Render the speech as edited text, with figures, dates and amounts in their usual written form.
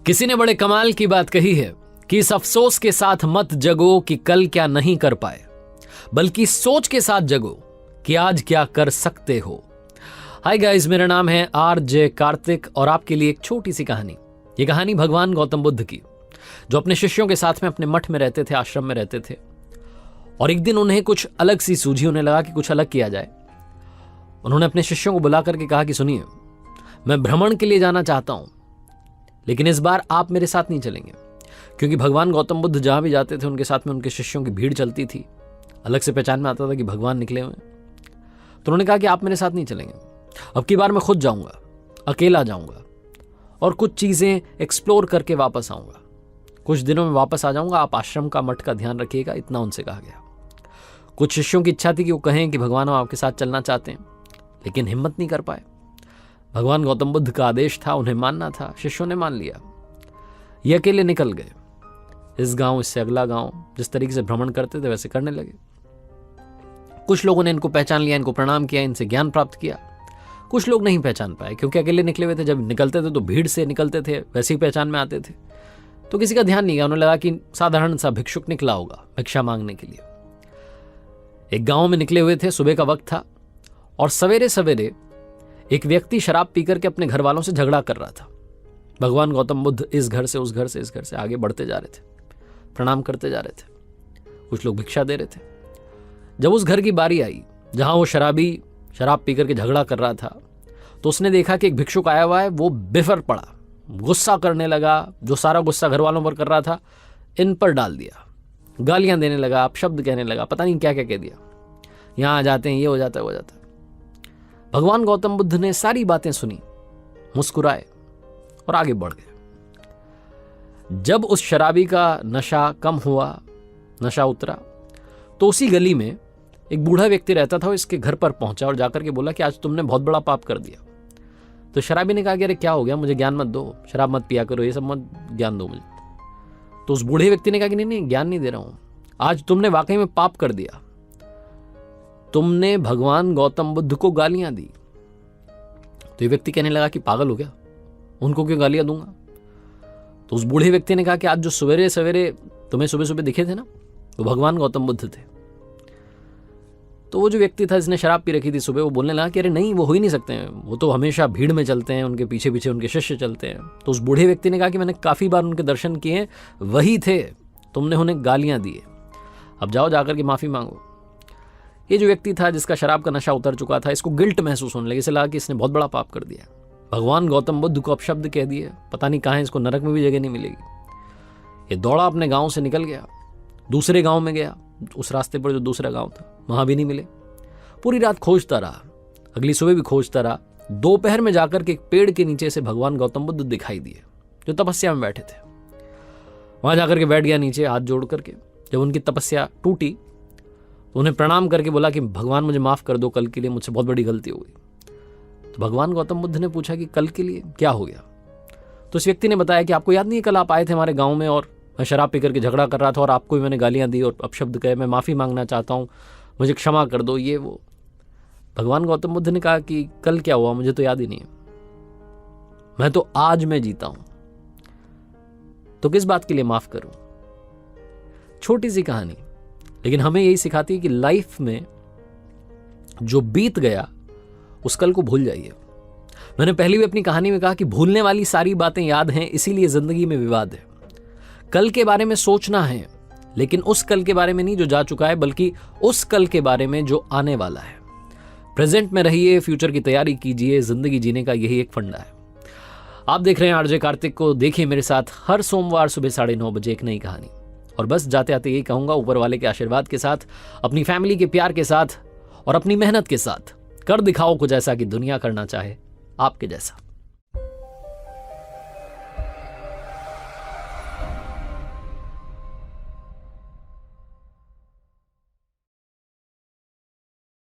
किसी ने बड़े कमाल की बात कही है कि इस अफसोस के साथ मत जगो कि कल क्या नहीं कर पाए, बल्कि सोच के साथ जगो कि आज क्या कर सकते हो। हाय गाइस, मेरा नाम है आरजे कार्तिक और आपके लिए एक छोटी सी कहानी। ये कहानी भगवान गौतम बुद्ध की, जो अपने शिष्यों के साथ में अपने मठ में रहते थे, आश्रम में रहते थे। और एक दिन उन्हें कुछ अलग सी सूझी, उन्हें लगा कि कुछ अलग किया जाए। उन्होंने अपने शिष्यों को बुला करके कहा कि सुनिए, मैं भ्रमण के लिए जाना चाहता हूं, लेकिन इस बार आप मेरे साथ नहीं चलेंगे। क्योंकि भगवान गौतम बुद्ध जहां भी जाते थे उनके साथ में उनके शिष्यों की भीड़ चलती थी, अलग से पहचान में आता था कि भगवान निकले हुए। तो उन्होंने कहा कि आप मेरे साथ नहीं चलेंगे, अब की बार मैं खुद जाऊंगा, अकेला जाऊंगा और कुछ चीजें एक्सप्लोर करके वापस आऊंगा। कुछ दिनों में वापस आ जाऊंगा, आप आश्रम का, मठ का ध्यान रखिएगा। इतना उनसे कहा गया। कुछ शिष्यों की इच्छा थी कि वो कहें कि भगवान हम आपके साथ चलना चाहते हैं, लेकिन हिम्मत नहीं कर पाए। भगवान गौतम बुद्ध का आदेश था, उन्हें मानना था। शिष्यों ने मान लिया। ये अकेले निकल गए, इस गांव इससे अगला गांव, जिस तरीके से भ्रमण करते थे वैसे करने लगे। कुछ लोगों ने इनको पहचान लिया, इनको प्रणाम किया, इनसे ज्ञान प्राप्त किया। कुछ लोग नहीं पहचान पाए, क्योंकि अकेले निकले हुए थे। जब निकलते थे तो भीड़ से निकलते थे, वैसे ही पहचान में आते थे। तो किसी का ध्यान नहीं गया। उन्हें लगा कि साधारण सा भिक्षुक निकला होगा भिक्षा मांगने के लिए। एक गांव में निकले हुए थे, सुबह का वक्त था और सवेरे सवेरे एक व्यक्ति शराब पीकर के अपने घर वालों से झगड़ा कर रहा था। भगवान गौतम बुद्ध इस घर से उस घर से, इस घर से आगे बढ़ते जा रहे थे, प्रणाम करते जा रहे थे। कुछ लोग भिक्षा दे रहे थे। जब उस घर की बारी आई जहां वो शराबी शराब पीकर के झगड़ा कर रहा था, तो उसने देखा कि एक भिक्षुक आया हुआ है। वो बिफर पड़ा, गुस्सा करने लगा। जो सारा गुस्सा घर वालों पर कर रहा था, इन पर डाल दिया। गालियां देने लगा, अपशब्द कहने लगा, पता नहीं क्या क्या कह दिया। यहां आ जाते हैं, ये हो जाता है, वो हो जाता है। भगवान गौतम बुद्ध ने सारी बातें सुनी, मुस्कुराए और आगे बढ़ गए। जब उस शराबी का नशा कम हुआ, नशा उतरा, तो उसी गली में एक बूढ़ा व्यक्ति रहता था। वो इसके घर पर पहुंचा और जाकर के बोला कि आज तुमने बहुत बड़ा पाप कर दिया। तो शराबी ने कहा कि अरे क्या हो गया, मुझे ज्ञान मत दो, शराब मत पिया करो, ये सब मत ज्ञान दो मुझे। तो उस बूढ़े व्यक्ति ने कहा कि नहीं नहीं, ज्ञान नहीं दे रहा हूं, आज तुमने वाकई में पाप कर दिया। तुमने भगवान गौतम बुद्ध को गालियां दी। तो ये व्यक्ति कहने लगा कि पागल हो गया, उनको क्यों गालियां दूंगा। तो उस बूढ़े व्यक्ति ने कहा कि आज जो सवेरे सवेरे तुम्हें सुबह सुबह दिखे थे ना, वो भगवान गौतम बुद्ध थे। तो वो जो व्यक्ति था जिसने शराब पी रखी थी सुबह, वो बोलने लगा कि अरे नहीं, वो हो ही नहीं सकते हैं, वो तो हमेशा भीड़ में चलते हैं, उनके पीछे पीछे उनके शिष्य चलते हैं। तो उस बूढ़े व्यक्ति ने कहा कि मैंने काफ़ी बार उनके दर्शन किए हैं, वही थे, तुमने उन्हें गालियां दी। अब जाओ, जाकर के माफ़ी मांगो। ये जो व्यक्ति था जिसका शराब का नशा उतर चुका था, इसको गिल्ट महसूस होने लगे। इसे लगा कि इसने बहुत बड़ा पाप कर दिया, भगवान गौतम बुद्ध को अपशब्द कह दिए, पता नहीं कहाँ है, इसको नरक में भी जगह नहीं मिलेगी। ये दौड़ा अपने गाँव से निकल गया, दूसरे गाँव में गया। उस रास्ते पर जो दूसरा गाँव था, वहाँ भी नहीं मिले। पूरी रात खोजता रहा, अगली सुबह भी खोजता रहा। दोपहर में जाकर के एक पेड़ के नीचे से भगवान गौतम बुद्ध दिखाई दिए, जो तपस्या में बैठे थे। वहां जाकर के बैठ गया नीचे, हाथ जोड़ करके। जब उनकी तपस्या टूटी तो उन्हें प्रणाम करके बोला कि भगवान मुझे माफ कर दो, कल के लिए मुझसे बहुत बड़ी गलती हो गई। तो भगवान गौतम बुद्ध ने पूछा कि कल के लिए क्या हो गया। तो उस व्यक्ति ने बताया कि आपको याद नहीं है, कल आप आए थे हमारे गाँव में और मैं शराब पी करके झगड़ा कर रहा था और आपको भी मैंने गालियां दी और अपशब्द कहे, मैं माफी मांगना चाहता हूँ, मुझे क्षमा कर दो, ये वो। भगवान गौतम बुद्ध ने कहा कि कल क्या हुआ मुझे तो याद ही नहीं है, मैं तो आज में जीता हूं, तो किस बात के लिए माफ करूं। छोटी सी कहानी, लेकिन हमें यही सिखाती है कि लाइफ में जो बीत गया उस कल को भूल जाइए। मैंने पहले भी अपनी कहानी में कहा कि भूलने वाली सारी बातें याद हैं, इसीलिए जिंदगी में विवाद है। कल के बारे में सोचना है, लेकिन उस कल के बारे में नहीं जो जा चुका है, बल्कि उस कल के बारे में जो आने वाला है। प्रेजेंट में रहिए, फ्यूचर की तैयारी कीजिए। जिंदगी जीने का यही एक फंडा है। आप देख रहे हैं आरजे कार्तिक को। देखिए मेरे साथ हर सोमवार सुबह 9:30 बजे एक नई कहानी। और बस जाते आते यही कहूंगा, ऊपर वाले के आशीर्वाद के साथ, अपनी फैमिली के प्यार के साथ और अपनी मेहनत के साथ कर दिखाओ कुछ ऐसा कि दुनिया करना चाहे आपके जैसा।